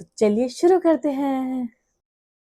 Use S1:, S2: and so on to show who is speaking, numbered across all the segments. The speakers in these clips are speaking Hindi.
S1: तो चलिए शुरू करते हैं।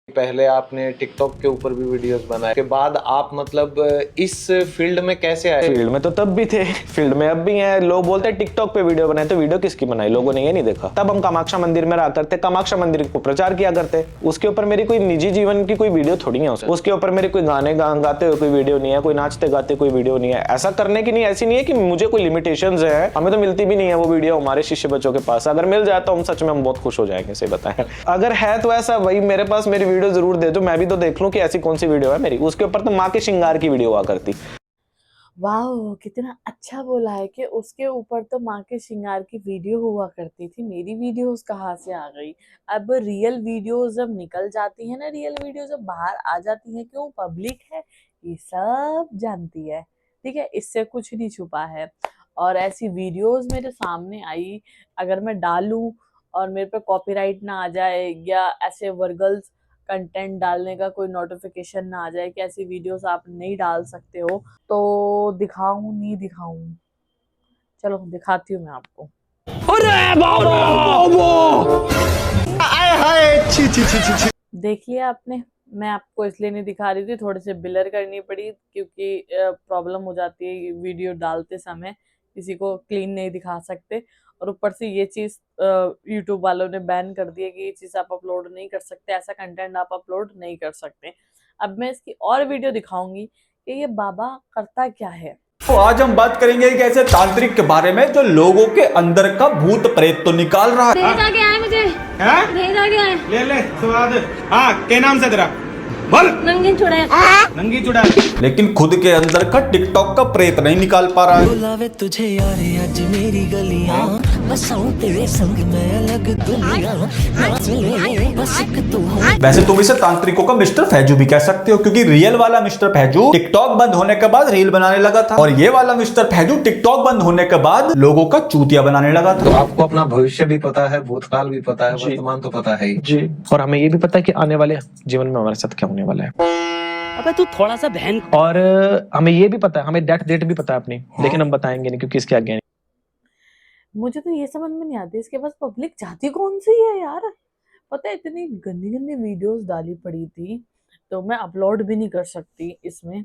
S2: पहले आपने टिकटॉक के ऊपर भी वीडियोस बनाए, के बाद आप मतलब इस फील्ड में कैसे आए?
S3: फील्ड में तो तब भी थे, फील्ड में अब भी हैं। लोग बोलते हैं टिकटॉक पे वीडियो बनाए, तो वीडियो किसकी बनाई? लोगों ने ये नहीं देखा। तब हम कामाक्षा मंदिर में रहा करते, कामाक्षा मंदिर को प्रचार किया करते। उसके ऊपर मेरी कोई निजी जीवन की कोई वीडियो थोड़ी है। उसके ऊपर मेरे कोई गाने गाते हुए कोई वीडियो नहीं है, कोई नाचते गाते कोई वीडियो नहीं है। ऐसा करने की नहीं, ऐसी नहीं है कि मुझे कोई लिमिटेशंस है। हमें तो मिलती भी नहीं है वो वीडियो हमारे शिष्य बच्चों के पास। अगर मिल जाए तो हम सच में हम बहुत खुश हो जाएंगे, सही बताएं। अगर है तो ऐसा वही मेरे पास मेरी वीडियो जरूर दे दो, मैं भी तो देख लूं कि ऐसी कौन सी वीडियो है मेरी। उसके ऊपर तो माँ के श्रृंगार की वीडियो हुआ करती।
S1: वाह, कितना अच्छा बोला है कि उसके ऊपर तो माँ के श्रृंगार की वीडियो हुआ करती थी। मेरी वीडियोस कहाँ से आ गई? अब रियल वीडियोस जब निकल जाती है ना, रियल वीडियो जब बाहर आ जाती है, क्यों पब्लिक है ये सब जानती है। ठीक है, इससे कुछ नहीं छुपा है। और ऐसी वीडियोस मेरे सामने आई, अगर मैं डालूं और मेरे पे कॉपीराइट ना आ जाए, या ऐसे वर्गल्स कंटेंट डालने का कोई नोटिफिकेशन ना आ जाए कि ऐसी वीडियोस आप नहीं डाल सकते हो, तो दिखाऊं नहीं दिखाऊं? चलो दिखाती हूँ मैं आपको।
S4: अरे बाबा आए हाय छी छी छी छी छी।
S1: देख लिया आपने। मैं आपको इसलिए नहीं दिखा रही थी, थोड़े से ब्लर करनी पड़ी क्योंकि प्रॉब्लम हो जाती है वीडियो डालते समय, किसी को क्लीन नहीं दिखा सकते। और ऊपर से ये चीज यूट्यूब वालों ने बैन कर दी है कि ये चीज आप अपलोड नहीं कर सकते, ऐसा कंटेंट आप अपलोड नहीं कर सकते। अब मैं इसकी और वीडियो दिखाऊंगी कि ये बाबा करता क्या है।
S4: तो आज हम बात करेंगे एक ऐसे तांत्रिक के बारे में जो लोगों के अंदर का भूत प्रेत तो निकाल रहा है।
S5: भेजा गया है मुझे, भेजा गया है।
S6: ले ले स्वाद। हाँ, क्या नाम से तेरा? बोल।
S5: नंगी चुड़ैल।
S6: नंगी चुड़ा।
S4: लेकिन खुद के अंदर का टिकटॉक का प्रेत नहीं निकाल पा रहा है।
S7: बुलावे तुझे यारे आज मेरी गलियां, बसाऊं तेरे संग मैं अलग दुनिया, नाच ले बस एक तू हो।
S4: वैसे तुम इसे तांत्रिकों का मिस्टर फैजू भी कह सकते हो, क्योंकि रियल वाला मिस्टर फैजू टिकटॉक बंद होने के बाद रील बनाने लगा था, और ये वाला मिस्टर फैजू टिकटॉक बंद होने के बाद लोगों का चूतिया बनाने लगा
S2: तो
S4: था।
S2: आपको अपना भविष्य भी पता है, भूतकाल भी पता है, वर्तमान तो पता है ही।
S3: जी, और हमें ये भी पता है कि आने वाले जीवन में हमारे साथ क्या होने वाला है।
S5: अबे तू थोड़ा सा बहन।
S3: और हमें ये भी पता है, हमें डेट भी पता है अपनी, लेकिन हम बताएंगे नहीं क्योंकि इसके आगे नहीं।
S1: मुझे तो ये समझ में नहीं आती इसके पास पब्लिक चाहती कौन सी है यार। पता है इतनी गंदी गंदी वीडियोस डाली पड़ी थी, तो मैं अपलोड भी नहीं कर सकती इसमें।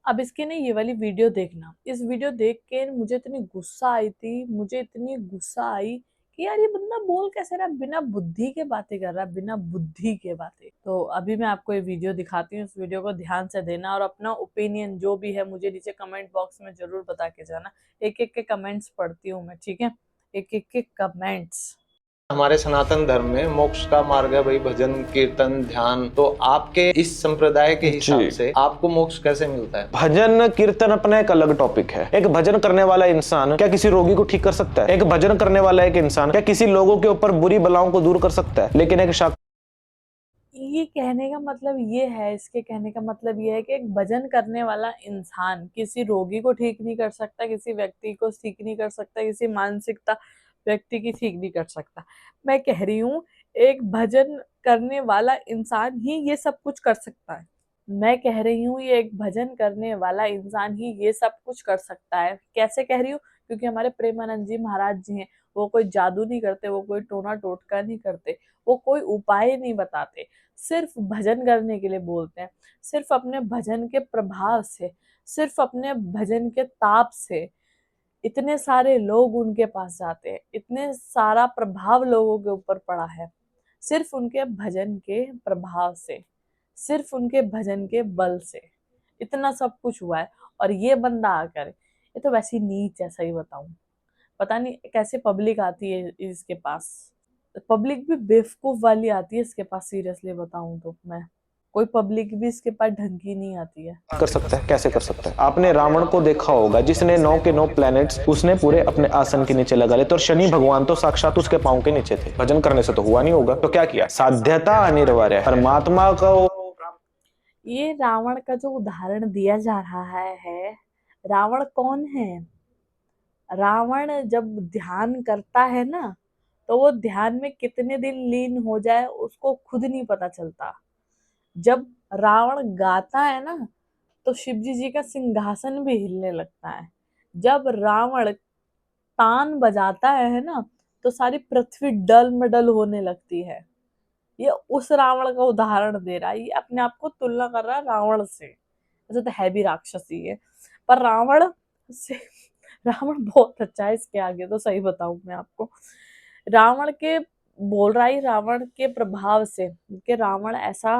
S1: अब इसकी ना ये वाली वीडियो देखना, इस वीडियो देख के मुझे इतनी गुस्सा आई थी, मुझे इतनी गुस्सा आई कि यार ये बंदा बोल कैसे रहा है, बिना बुद्धि के बातें कर रहा है, बिना बुद्धि के बातें। तो अभी मैं आपको ये वीडियो दिखाती हूँ, इस वीडियो को ध्यान से देना और अपना ओपिनियन जो भी है मुझे नीचे कमेंट बॉक्स में जरूर बता के जाना। एक एक के कमेंट्स पढ़ती हूँ मैं, ठीक है? एक एक के कमेंट्स।
S2: हमारे सनातन धर्म में मोक्ष का मार्ग है भाई भजन कीर्तन ध्यान। तो आपके इस संप्रदाय के हिसाब से आपको मोक्ष कैसे मिलता है?
S3: भजन कीर्तन अपना एक अलग टॉपिक है। एक भजन करने वाला इंसान क्या किसी रोगी को ठीक कर सकता है? एक भजन करने वाला एक इंसान क्या किसी लोगों के ऊपर बुरी बलाओं को दूर कर सकता है? लेकिन एक
S1: ये कहने का मतलब ये है, इसके कहने का मतलब ये है कि एक भजन करने वाला इंसान किसी रोगी को ठीक नहीं कर सकता, किसी व्यक्ति को ठीक नहीं कर सकता, किसी मानसिकता व्यक्ति की ठीक नहीं कर सकता। मैं कह रही हूँ एक भजन करने वाला इंसान ही ये सब कुछ कर सकता है। मैं कह रही हूँ ये एक भजन करने वाला इंसान ही ये सब कुछ कर सकता है। कैसे कह रही हूँ? क्योंकि हमारे प्रेमानंद जी महाराज जी हैं, वो कोई जादू नहीं करते, वो कोई टोना टोटका नहीं करते, वो कोई उपाय नहीं बताते, सिर्फ भजन करने के लिए बोलते हैं। सिर्फ अपने भजन के प्रभाव से, सिर्फ अपने भजन के ताप से इतने सारे लोग उनके पास जाते हैं, इतने सारा प्रभाव लोगों के ऊपर पड़ा है, सिर्फ उनके भजन के प्रभाव से, सिर्फ उनके भजन के बल से इतना सब कुछ हुआ है। और ये बंदा आकर, ये तो वैसी नीच है, सही बताऊं। पता नहीं कैसे पब्लिक आती है इसके पास, पब्लिक भी बेवकूफ वाली आती है इसके पास। सीरियसली बताऊं तो मैं, कोई पब्लिक भी इसके पास ढंग की नहीं आती है।
S3: कर सकता है, कैसे कर सकता है? आपने रावण को देखा होगा जिसने 9 के 9 प्लैनेट्स उसने पूरे अपने आसन के नीचे लगा लिए, तो शनि भगवान तो साक्षात उसके पांव के नीचे थे। भजन करने से तो हुआ नहीं होगा, तो क्या किया? साध्यता अनिवार्य है। परमात्मा का
S1: ये रावण का जो उदाहरण दिया जा रहा है, रावण कौन है? रावण जब ध्यान करता है ना, तो वो ध्यान में कितने दिन लीन हो जाए उसको खुद नहीं पता चलता। जब रावण गाता है ना, तो शिवजी जी का सिंहासन भी हिलने लगता है। जब रावण तान बजाता है ना, तो सारी पृथ्वी डल-मडल होने लगती है। ये उस रावण का उदाहरण दे रहा है, ये अपने आप को तुलना कर रहा है रावण से। वैसे तो है भी राक्षस ही है, पर रावण से रावण बहुत अच्छा है इसके आगे, तो सही बताऊं मैं आपको। रावण के बोल रहा है रावण के प्रभाव से कि रावण ऐसा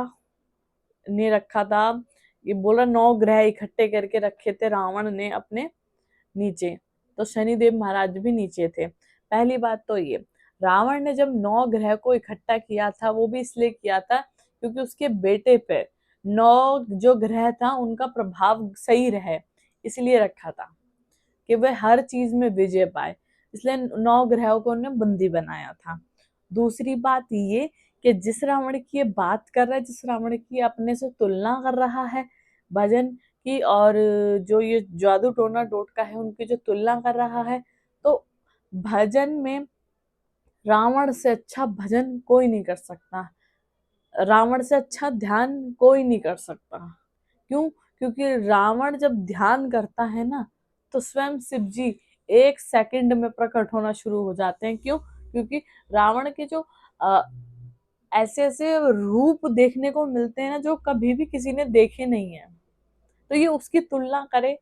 S1: ने रखा था, ये बोला 9 ग्रह इकट्ठे करके रखे थे रावण ने अपने नीचे, तो शनिदेव महाराज भी नीचे थे। पहली बात तो ये, रावण ने जब 9 ग्रह को इकट्ठा किया था वो भी इसलिए किया था क्योंकि उसके बेटे पे 9 जो ग्रह था उनका प्रभाव सही रहे, इसलिए रखा था कि वह हर चीज में विजय पाए, इसलिए 9 ग्रहों को उन्होंने बंदी बनाया था। दूसरी बात ये कि जिस रावण की ये बात कर रहा है, जिस रावण की अपने से तुलना कर रहा है भजन की, और जो ये जादू टोना टोटका है उनकी जो तुलना कर रहा है, तो भजन में रावण से अच्छा भजन कोई नहीं कर सकता, रावण से अच्छा ध्यान कोई नहीं कर सकता। क्यों? क्योंकि रावण जब ध्यान करता है ना तो स्वयं शिव जी 1 सेकंड में प्रकट होना शुरू हो जाते हैं। क्यों? क्योंकि रावण के जो ऐसे ऐसे रूप देखने को मिलते हैं ना जो कभी भी किसी ने देखे नहीं है, तो ये उसकी तुलना करे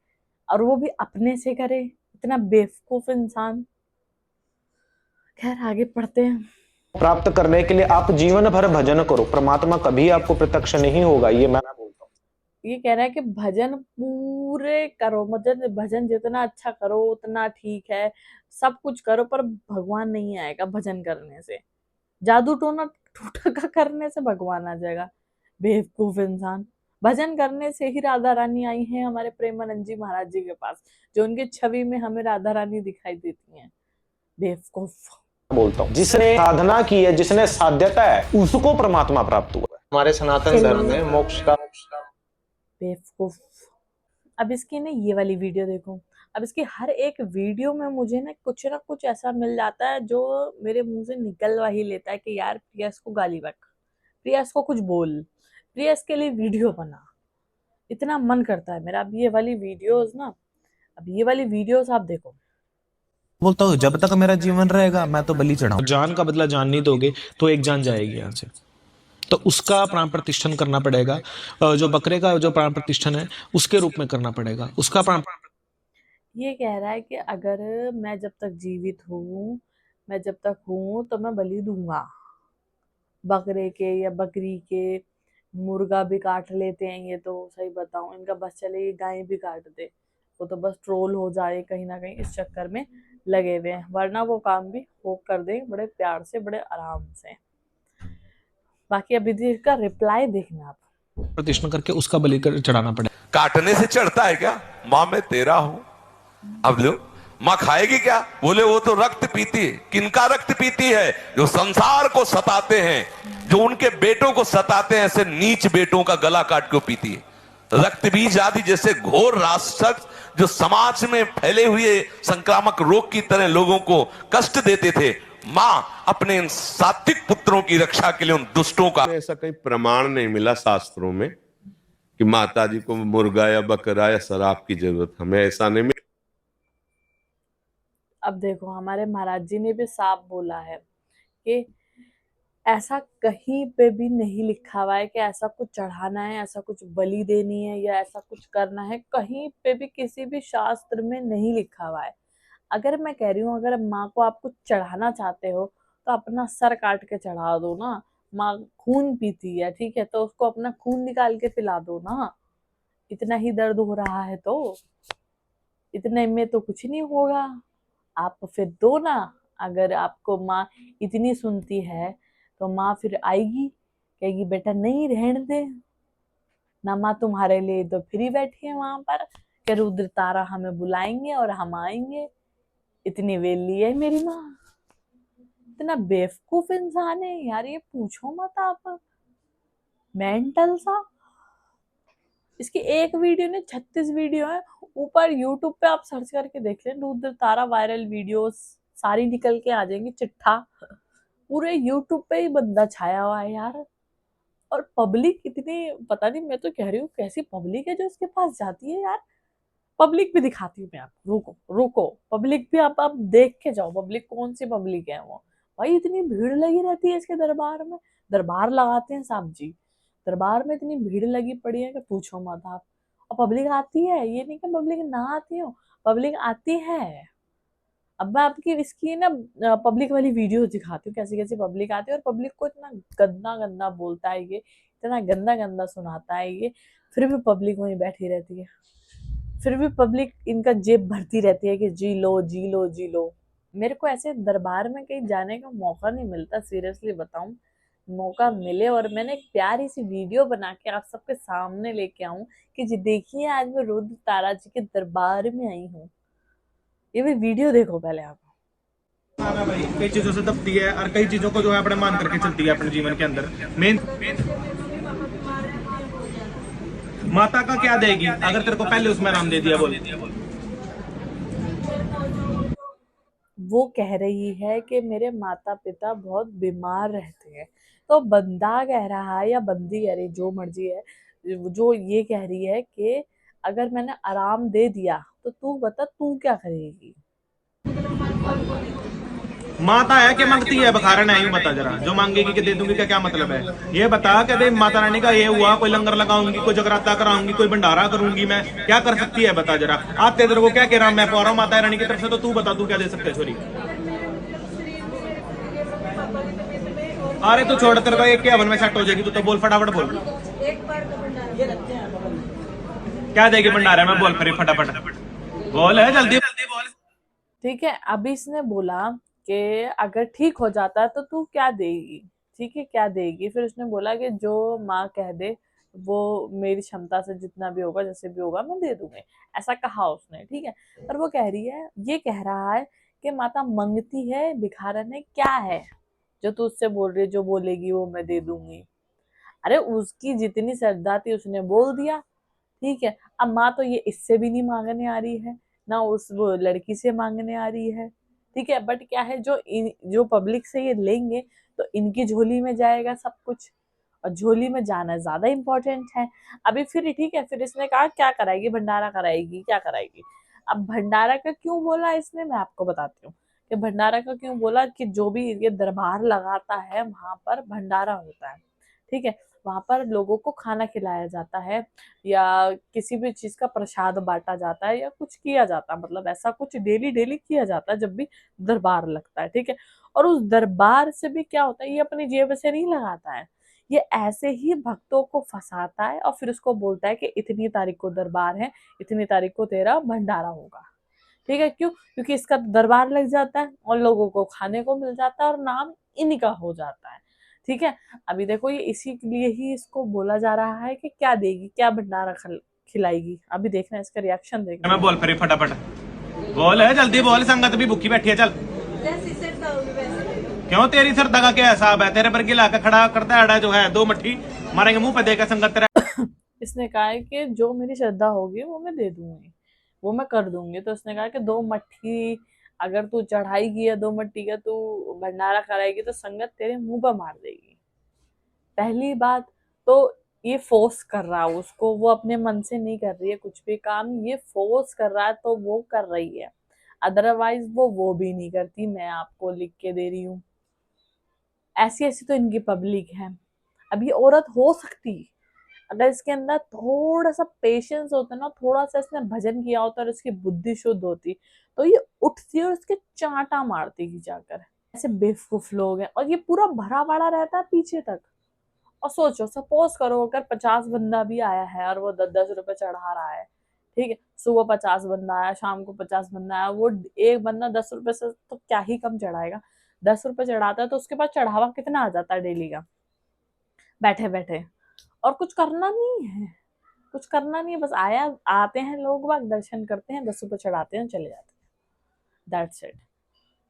S1: और वो भी अपने से करे, इतना बेवकूफ इंसान। खैर आगे पढ़ते हैं।
S3: प्राप्त करने के लिए आप जीवन भर भजन करो, परमात्मा कभी आपको प्रत्यक्ष नहीं होगा, ये मैं बोलता हूँ।
S1: ये कह रहा है कि भजन पूरे करो, मतलब भजन जितना अच्छा करो उतना ठीक है, सब कुछ करो पर भगवान नहीं आएगा भजन करने से, जादू टोना टोटका करने से भगवान आ जाएगा। बेवकूफ इंसान। भजन करने से ही राधा रानी आई हैं हमारे प्रेमानंद जी महाराज जी के पास, जो उनकी छवि में हमें राधा रानी दिखाई देती हैं। बेवकूफ
S3: बोलता हूँ जिसने साधना की है, जिसने साध्यता है, उसको परमात्मा प्राप्त हुआ है।
S2: हमारे सनातन धर्म में मोक्ष का
S1: बेवकूफ। अब इसकी ना ये वाली वीडियो देखो, अब इसकी हर एक वीडियो में मुझे ना कुछ ऐसा मिल जाता है जो मेरे मुंह से निकलवा ही लेता है कि यार प्रियस को गाली बक, प्रियस को कुछ बोल, प्रियस के लिए वीडियो बना, इतना मन करता है मेरा। अब ये वाली वीडियोस ना, अब ये वाली वीडियोस आप देखो।
S8: बोलता हूँ जब तक मेरा जीवन रहेगा मैं तो बलि चढ़ाऊं।
S3: जान का बदला जान नहीं दोगे तो एक जान जाएगी यहाँ से, तो उसका प्राण प्रतिष्ठन करना पड़ेगा। जो बकरे का जो प्राण प्रतिष्ठन है उसके रूप में करना पड़ेगा, उसका प्राण।
S1: ये कह रहा है कि अगर मैं जब तक जीवित हूँ, मैं जब तक हूँ तो मैं बलि दूंगा, बकरे के या बकरी के, मुर्गा भी काट लेते हैं ये तो, सही बताऊं इनका बस चले ये गाय भी काट दे, वो तो बस ट्रोल हो जाए कहीं ना कहीं, इस चक्कर में लगे हुए हैं, वरना वो काम भी वो कर दे बड़े प्यार से, बड़े आराम से। बाकी अभी इसका रिप्लाई देखना आप।
S3: प्रतिष्ठा करके उसका बलि चढ़ाना पड़ेगा।
S9: काटने से चढ़ता है क्या? माँ मैं तेरा हूं। अब लो माँ खाएगी क्या? बोले वो तो रक्त पीती है। किनका रक्त पीती है? जो संसार को सताते हैं, जो उनके बेटों को सताते हैं, ऐसे नीच बेटों का गला काट के पीती है। रक्त बीज आदि जैसे घोर राक्षस जो समाज में फैले हुए संक्रामक रोग की तरह लोगों को कष्ट देते थे, माँ अपने इन सात्विक पुत्रों की रक्षा के लिए उन दुष्टों का।
S10: ऐसा कहीं प्रमाण नहीं मिला शास्त्रों में कि माता जी को मुर्गा या बकरा या शराब की जरूरत, हमें ऐसा नहीं मिला।
S1: अब देखो हमारे महाराज जी ने भी साफ बोला है कि ऐसा कहीं पे भी नहीं लिखा हुआ है कि ऐसा कुछ चढ़ाना है, ऐसा कुछ बलि देनी है या ऐसा कुछ करना है, कहीं पे भी किसी भी शास्त्र में नहीं लिखा हुआ है। अगर मैं कह रही हूँ अगर माँ को आप कुछ चढ़ाना चाहते हो तो अपना सर काट के चढ़ा दो ना, माँ खून पीती है ठीक है, तो उसको अपना खून निकाल के पिला दो ना, इतना ही दर्द हो रहा है तो इतने में तो कुछ नहीं होगा, आप फिर दो ना। अगर आपको माँ इतनी सुनती है तो माँ फिर आएगी, कहेगी बेटा नहीं रहने दे ना, माँ तुम्हारे लिए तो फ्री बैठी है वहां पर कि रुद्र तारा हमें बुलाएंगे और हम आएंगे, इतनी वेली है मेरी माँ। इतना बेवकूफ इंसान है यार, ये पूछो मत आप, मेंटल सा। इसकी एक वीडियो ने 36 वीडियो है, ऊपर यूट्यूब पे आप सर्च करके देख लें रुद्र तारा वायरल वीडियोस, सारी निकल के आ जाएंगी चिट्ठा, पूरे यूट्यूब पे ही बंदा छाया हुआ है यार। और पब्लिक इतनी, पता नहीं, मैं तो कह रही हूँ कैसी पब्लिक है जो इसके पास जाती है यार। पब्लिक भी दिखाती हूँ मैं आपको, रुको रुको, पब्लिक भी आप देख के जाओ, पब्लिक कौन सी पब्लिक है वो। भाई इतनी भीड़ लगी रहती है इसके दरबार में, दरबार लगाते हैं साहब जी, दरबार में इतनी भीड़ लगी पड़ी है कि पूछो मत आप। और पब्लिक आती है, ये नहीं कि पब्लिक ना आती हो, पब्लिक आती है। अब मैं आपकी इसकी ना पब्लिक वाली वीडियो दिखाती हूँ, कैसी कैसी पब्लिक आती है और पब्लिक को इतना गंदा गंदा बोलता है ये, इतना गंदा गंदा सुनाता है ये, फिर भी पब्लिक वहीं बैठी रहती है, फिर भी पब्लिक इनका जेब भरती रहती है कि जी लो जी लो जी लो। मेरे को ऐसे दरबार में कहीं जाने का मौका नहीं मिलता, सीरियसली बताऊं, मौका मिले और मैंने एक प्यारी सी वीडियो बना के आप सबके सामने लेके आऊं कि जी देखिए आज मैं रुद्र तारा जी के दरबार में आई हूँ। ये भी वीडियो देखो पहले आप।
S6: कई चीजों से दबती है और कई चीजों को जो है अपने मान करके चलती है अपने जीवन के अंदर। मेन माता का क्या देगी अगर तेरे को पहले उसमें आराम दे दिया? बोल।
S1: वो कह रही है कि मेरे माता पिता बहुत बीमार रहते हैं, तो बंदा कह रहा है या बंदी कह रही, जो मर्जी है, जो ये कह रही है कि अगर मैंने आराम दे दिया तो तू बता तू क्या करेगी।
S6: माता है कि मांगती है? बखारन है, यूं बता जरा, जो मांगेगी कि दे दूंगी का क्या मतलब है? ये बता कि दे माता रानी का ये हुआ, कोई लंगर लगाऊंगी, कोई जगराता कराऊंगी, कोई भंडारा करूंगी, मैं क्या कर सकती है बता जरा। आते तेरे को क्या कह रहा हूं मैं, पा रहा हूं माता रानी की तरफ से, तो तू बता तू क्या दे सकते है? सॉरी, अरे तू छोड़, तेरे को एक के हवन में सेट हो जाएगी, तू तो बोल फटाफट बोल। क्या देगी भंडारे में? बोल फिर फटाफट बोल, है जल्दी जल्दी बोल।
S1: ठीक है, अभी इसने बोला कि अगर ठीक हो जाता है तो तू क्या देगी, ठीक है क्या देगी। फिर उसने बोला कि जो माँ कह दे वो मेरी क्षमता से जितना भी होगा जैसे भी होगा मैं दे दूंगी, ऐसा कहा उसने, ठीक है। पर वो कह रही है, ये कह रहा है कि माता मंगती है, भिखारन है, क्या है जो तू उससे बोल रही है, जो बोलेगी वो मैं दे दूंगी। अरे उसकी जितनी श्रद्धा थी उसने बोल दिया, ठीक है। अब माँ तो ये इससे भी नहीं मांगने आ रही है, ना उस वो लड़की से मांगने आ रही है, ठीक है। बट क्या है, जो पब्लिक से ये लेंगे तो इनकी झोली में जाएगा सब कुछ, और झोली में जाना ज्यादा इम्पोर्टेंट है। अभी फिर ठीक है, फिर इसने कहा क्या कराएगी, भंडारा कराएगी, क्या कराएगी। अब भंडारा का क्यों बोला इसने, मैं आपको बताती हूँ कि भंडारा का क्यों बोला, कि जो भी ये दरबार लगाता है वहां पर भंडारा होता है, ठीक है। वहां पर लोगों को खाना खिलाया जाता है या किसी भी चीज का प्रसाद बांटा जाता है या कुछ किया जाता है, मतलब ऐसा कुछ डेली डेली किया जाता है जब भी दरबार लगता है, ठीक है। और उस दरबार से भी क्या होता है, ये अपनी जेब से नहीं लगाता है, ये ऐसे ही भक्तों को फंसाता है और फिर उसको बोलता है कि इतनी तारीख को दरबार है, इतनी तारीख को तेरा भंडारा होगा, ठीक है। क्यों? क्योंकि इसका दरबार लग जाता है और लोगों को खाने को मिल जाता है और नाम इन्हीं का हो जाता है, ठीक है। अभी देखो ये इसी के लिए ही इसको बोला जा रहा है कि क्या देगी, क्या भंडारा खिलाएगी। अभी देखना इसका रिएक्शन देखना।
S6: मैं बोल फिर फटाफट बोल, है जल्दी बोल, संगत भी भूखी बैठी है, चल। क्यों तेरी श्रद्धा का क्या हिसाब है? तेरे पर गिला के खड़ा करता है जो है, दो मट्ठी मारेंगे मुंह पे देकर संगत तेरा।
S1: इसने कहा है कि जो मेरी श्रद्धा होगी वो मैं दे दूंगी, वो मैं कर दूंगी। तो उसने कहा कि 2 मट्ठी अगर तू चढ़ाएगी या 2 मट्टी का तू भंडारा कराएगी तो संगत तेरे मुंह पर मार देगी। पहली बात तो ये फोर्स कर रहा है उसको, वो अपने मन से नहीं कर रही है कुछ भी काम, ये फोर्स कर रहा है तो वो कर रही है, अदरवाइज वो भी नहीं करती, मैं आपको लिख के दे रही हूँ। ऐसी ऐसी तो इनकी पब्लिक है। अब ये औरत हो सकती, अगर इसके अंदर थोड़ा सा पेशेंस होता ना, थोड़ा सा इसने भजन किया होता और इसकी बुद्धि शुद्ध होती, तो ये उठती और इसके चांटा मारती की जाकर। ऐसे बेवकूफ लोग हैं और ये पूरा भरा पड़ा रहता है पीछे तक। और सोचो, सपोज करो अगर 50 बंदा भी आया है और वो 10-10 रुपए चढ़ा रहा है, ठीक है। सुबह 50 बंदा आया, शाम को 50 बंदा आया, वो एक बंदा 10 रुपए से तो क्या ही कम चढ़ाएगा, 10 रुपए चढ़ाता है तो उसके पास चढ़ावा कितना आ जाता है डेली का, बैठे बैठे। और कुछ करना नहीं है, कुछ करना नहीं है, बस आते हैं लोग बाग, दर्शन करते हैं, 10 रुपए चढ़ाते हैं, चले जाते हैं, दैट्स इट,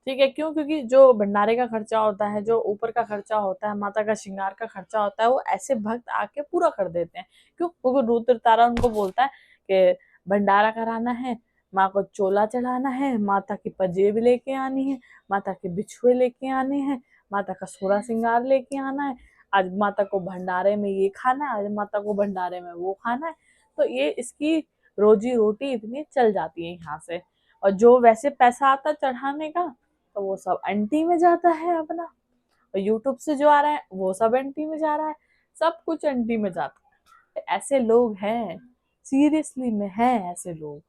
S1: ठीक है। क्यों? क्योंकि जो भंडारे का खर्चा होता है, जो ऊपर का खर्चा होता है, माता का श्रृंगार का खर्चा होता है, वो ऐसे भक्त आके पूरा कर देते हैं। क्यों? क्योंकि रुद्र तारा उनको बोलता है कि भंडारा कराना है, माँ को चोला चढ़ाना है, माता की पंजेब लेके आनी है, माता के बिछुए लेके आने हैं, माता का सोलह श्रृंगार लेके आना है, आज माता को भंडारे में ये खाना है, आज माता को भंडारे में वो खाना है। तो ये इसकी रोजी रोटी इतनी चल जाती है यहाँ से। और जो वैसे पैसा आता चढ़ाने का तो वो सब एंटी में जाता है अपना, और यूट्यूब से जो आ रहा है वो सब एंटी में जा रहा है, सब कुछ एंटी में जाता है। ऐसे लोग हैं, सीरियसली में हैं ऐसे लोग।